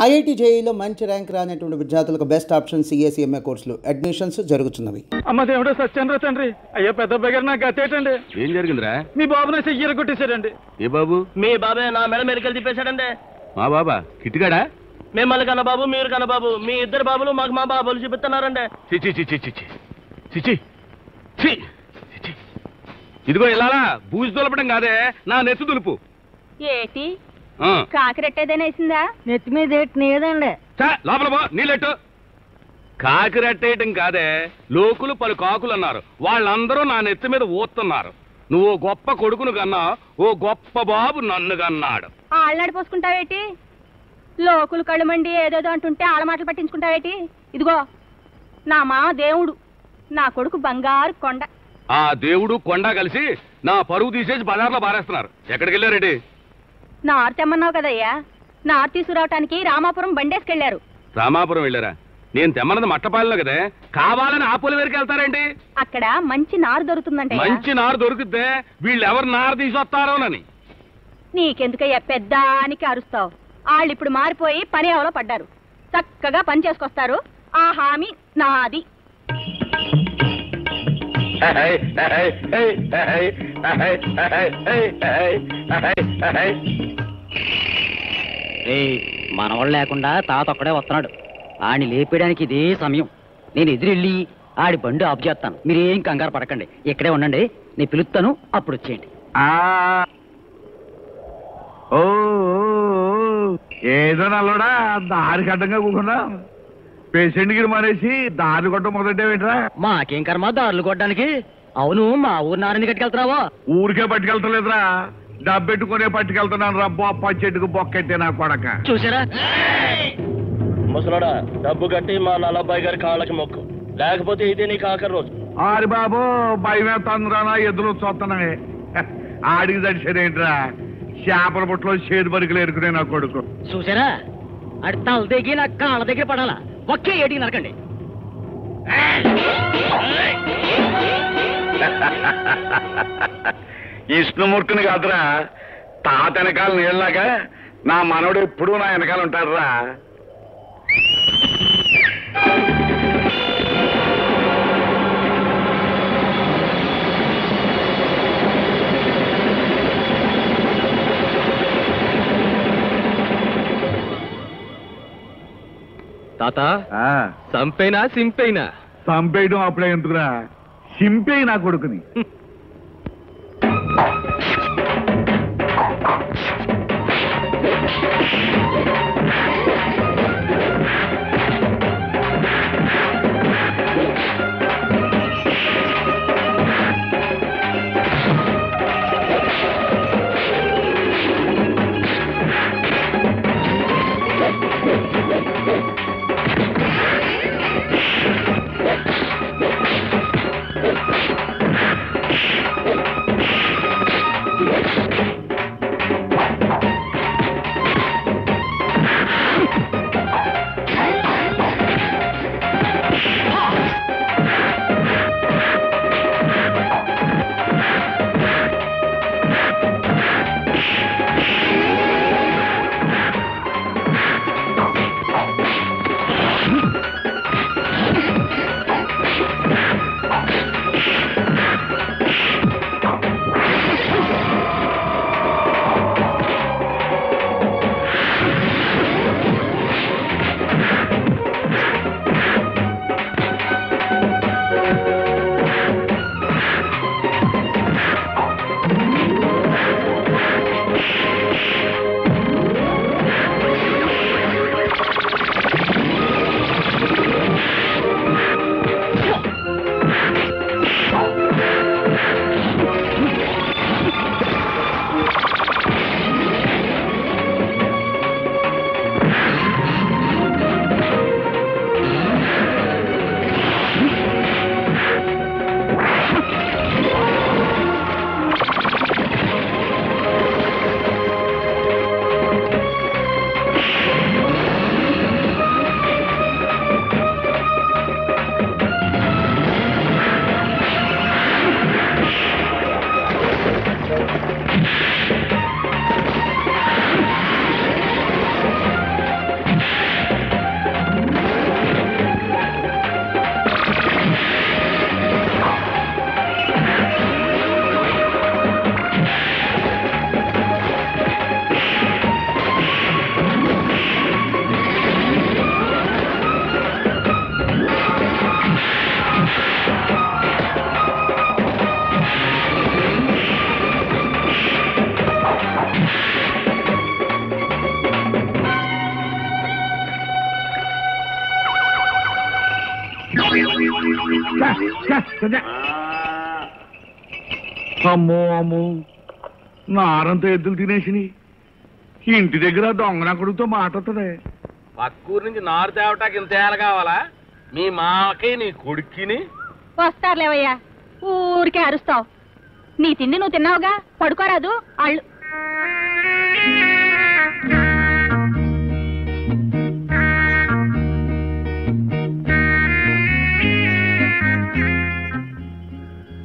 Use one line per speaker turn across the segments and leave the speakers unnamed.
IIT జేఈలో మంచి rank రానటువంటి విద్యార్థులకు బెస్ట్ ఆప్షన్ సిఎస్ఈఎంఏ కోర్సులు అడ్మిషన్స్ జరుగుతున్నవి.
అమ్మ దేవుడు సత్యంద్ర తండ్రి, అయ్యో పెద్ద దగ్గర నాకు గతేటండి.
ఏం జరిగిందిరా?
మీ బాబు నా చెయ్యి కొట్టేశాడండి.
ఏ బాబు?
మీ బాబే నా మెడ మెరికలు తిప్పేశాడండి.
మా బాబా కిట్టిగాడా?
మిమ్మల్ని కన్న బాబు, మీరు కన్న బాబు, మీ ఇద్దరు బాబులు మాకు మా బాబులు చూపిస్తున్నారండి.
చిచి చిచి చిచి చిచి చి చిచి. ఇదిగో ఇలాలా బూజు దులపడం కాదే, నా నెత్తి దులుపు.
ఏటి కాకిరెట్టేదైనా వేసిందా? నెత్తి మీద నీదండి.
లోపల పో, నీళ్ళెట్టు. కాకిరెట్టేయటం కాదే, లోకులు పలు కాకులు అన్నారు, వాళ్ళందరూ నా నెత్తి మీద ఊస్తున్నారు. నువ్వు గొప్ప కొడుకును కన్నా, ఓ గొప్ప బాబు నన్ను కన్నాడు.
ఆళ్ళనాడు పోసుకుంటావేటి? లోకులు కళ్ళు మండి ఏదేదో అంటుంటే ఆళ్ళ మాటలు పట్టించుకుంటావేటి? ఇదిగో నా మామ దేవుడు, నా కొడుకు బంగారు కొండ.
ఆ దేవుడు కొండ కలిసి నా పరువు తీసేసి బజార్లో బారేస్తున్నారు. ఎక్కడికి వెళ్ళారేటి?
నారు తెమ్మన్నావు కదయ్యా, నారు తీసుకురావటానికి రామాపురం బండేసుకెళ్లారు.
రామాపురం వెళ్ళారా? నేను తెమ్మన్నది మట్టపాలలో కదే, కావాలని ఆపుల వరకు వెళ్తారేంటి?
అక్కడ మంచి నారు దొరుకుతుందంటే.
మంచి నారు దొరికితే వీళ్ళు ఎవరు నారు తీసుకొస్తారోనని.
నీకెందుకయ్యా పెద్దానికి అరుస్తావు? వాళ్ళు ఇప్పుడు మారిపోయి పని అవలో పడ్డారు, చక్కగా పని చేసుకొస్తారు. ఆ హామీ నాది.
మనవాళ్ళు లేకుండా తాత ఒక్కడే వస్తున్నాడు. ఆడిని లేపేయడానికి ఇదే సమయం. నేను ఎదురెళ్ళి ఆడి బండి ఆఫ్ చేస్తాను. మీరేం కంగారు పడకండి, ఇక్కడే ఉండండి. నేను పిలుస్తాను, అప్పుడు వచ్చేయండి.
ఏదో నల్లోడా దారికి అడ్డంగా కూకున్నా పేషెంట్ గిరి మానేసి దారి కొట్ట మొదలెట్టేవేంట్రా?
మాకేం కర్మ దారులు కొట్టడానికి. అవును, మా ఊరు నారని కట్టుకెళ్తున్నావా?
ఊరికే పట్టుకెళ్తలేదురా, డబ్బెట్టుకునే పట్టుకెళ్తున్నాను రా. బొప్ప చెట్టుకు బొక్కెట్టే నా కొడక.
చూసారా
ముసలాడా, డబ్బు కట్టి మా నల్లబ్బాయి గారి కాళ్ళకి మొక్కు, లేకపోతే ఇదే నీకు ఆఖరి రోజు.
ఆరి బాబు భయమే తందురానా, ఎద్దులు చూస్తున్నాయి. ఆడికి దడిసేదేంట్రా, చేపల బుట్టలో చేదు బరికలు ఎరుకునే నా కొడుకు.
చూసారా, ఆడి తల దగ్గర నా కాళ్ళ దగ్గర పడాలా. ఒకే ఏటికి నరకండి.
విష్ణుమూర్తిని కాదురా, తాత వెనకాల నీళ్ళలాగా నా మనవడు ఎప్పుడూ నా వెనకాల ఉంటాడురా.
తాత సంపైనా సింపైనా?
చంపేయడం అప్పుడే ఎందుకురా, సింపేయి నా కొడుకుని. అమ్మో అమ్మో నారంతా ఎద్దులు తినేసినాయి. ఇంటి దగ్గర దొంగన కొడుకుతో మాట్లాడుతుంది.
పక్కూరు నుంచి నారు తేవటానికి ఇంత ఏళ్ళ కావాలా? మీ మామకి నీ కొడుక్కిని
వస్తారులేవయ్యా, ఊరికే అరుస్తావు. నీ తిండి నువ్వు తిన్నావుగా, పడుకోరాదు అళ్ళు.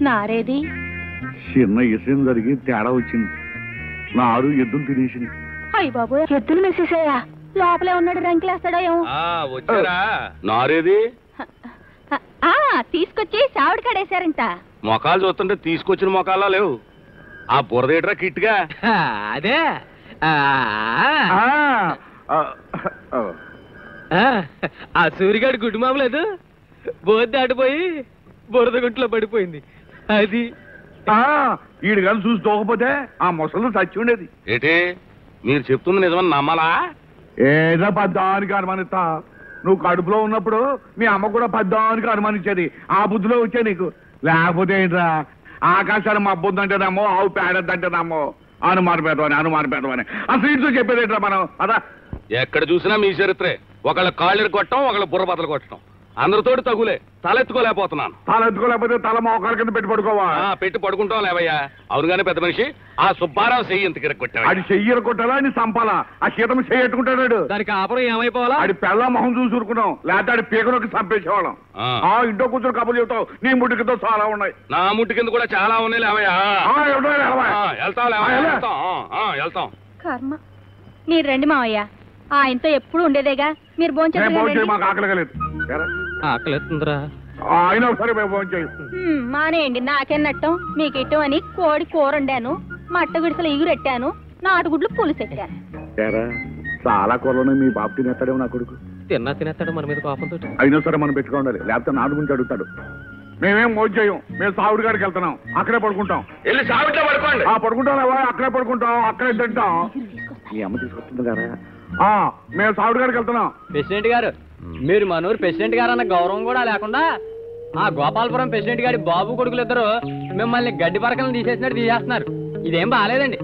నారేది
చిన్న ఇసం జరిగి తేడా వచ్చింది. నారు ఎద్దులు తినేసింది.
అయ్య బాబు, ఎద్దులు మెసేసాయా? లోపలే ఉన్నాడు, రంకిలేస్తాడో ఏమో.
వచ్చారా? నారేది
తీసుకొచ్చి సావిడి కాడేశారంట.
మొఖాలు చూస్తుంటే తీసుకొచ్చిన మొఖాలా లేవు. ఆ బురదేట్రా కిట్గా
అదే ఆ సూరిగాడు గుడ్డు మామలేదు బోధ దాటిపోయి బురద గుంట్లో పడిపోయింది. అది
ఈడు కానీ చూసి తోకపోతే ఆ ముసలు చచ్చి ఉండేది.
ఏంటి మీరు చెప్తుంది నిజమని నమ్మాలా?
ఏదో పద్దానికి అనుమానిస్తా. నువ్వు కడుపులో ఉన్నప్పుడు మీ అమ్మ కూడా పద్దానికి అనుమానించేది. ఆ బుద్ధిలో వచ్చే నీకు. లేకపోతే ఏంట్రా, ఆకాశాన్ని మబ్బుందంటేనేమో ఆవు పేడద్దంటేనేమో అనుమానపేదమని అసలు ఇంట్లో చెప్పేది ఏంట్రా మనం? అదా
ఎక్కడ చూసినా మీ చరిత్రే. ఒకళ్ళ కాళ్ళు కొట్టడం, ఒకళ్ళ బుర్ర బద్దలు కొట్టడం. అందరితోటి తగులే. తలెత్తుకోలేకపోతున్నాను.
తల ఎత్తుకోలేకపోతే తల మోకాల కింద పెట్టి పడుకోవా?
పెట్టి పడుకుంటాం లేవయ్యా. అవునుగానే పెద్ద మనిషి, ఆ సుబ్బారావు చెయ్యి ఇంత కిరక్కొట్టాడు.
అది చెయ్యరు కొట్టాలా నీ సంపాలా? ఆ శీతం చెయ్యట్టుకుంటాడు.
దానికి ఆపరం ఏమైపోవాలా?
ఆడి పెళ్ళ మొహం చూసి ఊరుకున్నాం, లేకపోతే ఆడి పీకనొక్కి చంపేసేవాళ్ళం. ఇంట్లో కూర్చొని కబుర్లు చెబుతావు. నీ ముట్టి కింద చాలా ఉన్నాయి.
నా ముట్టి కింద కూడా చాలా ఉన్నాయి లేవయ్యా. వెళ్తాం.
కర్మ. మీరు రండి మావయ్య, ఆయనతో ఎప్పుడు ఉండేదేగా. మీరు భోంచేయండి.
మాకు ఆకలిగలేదు.
ఆకలిస్తుందిరా.
అయినా సరే మేము భోంచేయం.
మానేయండి, నాకెన్నట్టం మీకు ఇట్టం అని కోడి కూర వండాను, మట్ట గుడిసెలు ఎగురెట్టాను, నాటుగుడ్లు పులుసెట్టాను.
చాలా కూరలోనే మీ బాబు తినేస్తాడేమో నా కొడుకు.
తినేస్తాడు మన మీద కోపంతో.
అయినా సరే మనం పెట్టుకోండి, లేకపోతే నాటు గురించి అడుగుతాడు. మేమేం భోంచేయం. మేము సావుడి గారికి వెళ్తున్నాం, అక్కడే పడుకుంటాం.
వెళ్ళి సావిట్లో పడుకోండి.
పడుకుంటాం, అక్కడే పడుకుంటాం, అక్కడే తింటాం. మీ అమ్మ తీసుకొస్తుంది కదా. మేము సావుడి గారికి వెళ్తున్నాం.
ప్రెసిడెంట్ గారు, మీరు మనూరు ప్రెసిడెంట్ గారు అన్న గౌరవం కూడా లేకుండా ఆ గోపాలపురం ప్రెసిడెంట్ గారి బాబు కొడుకులు ఇద్దరు మిమ్మల్ని గడ్డి పరకలను తీసేసినట్టు తీసేస్తున్నారు. ఇదేం బాగాలేదండి.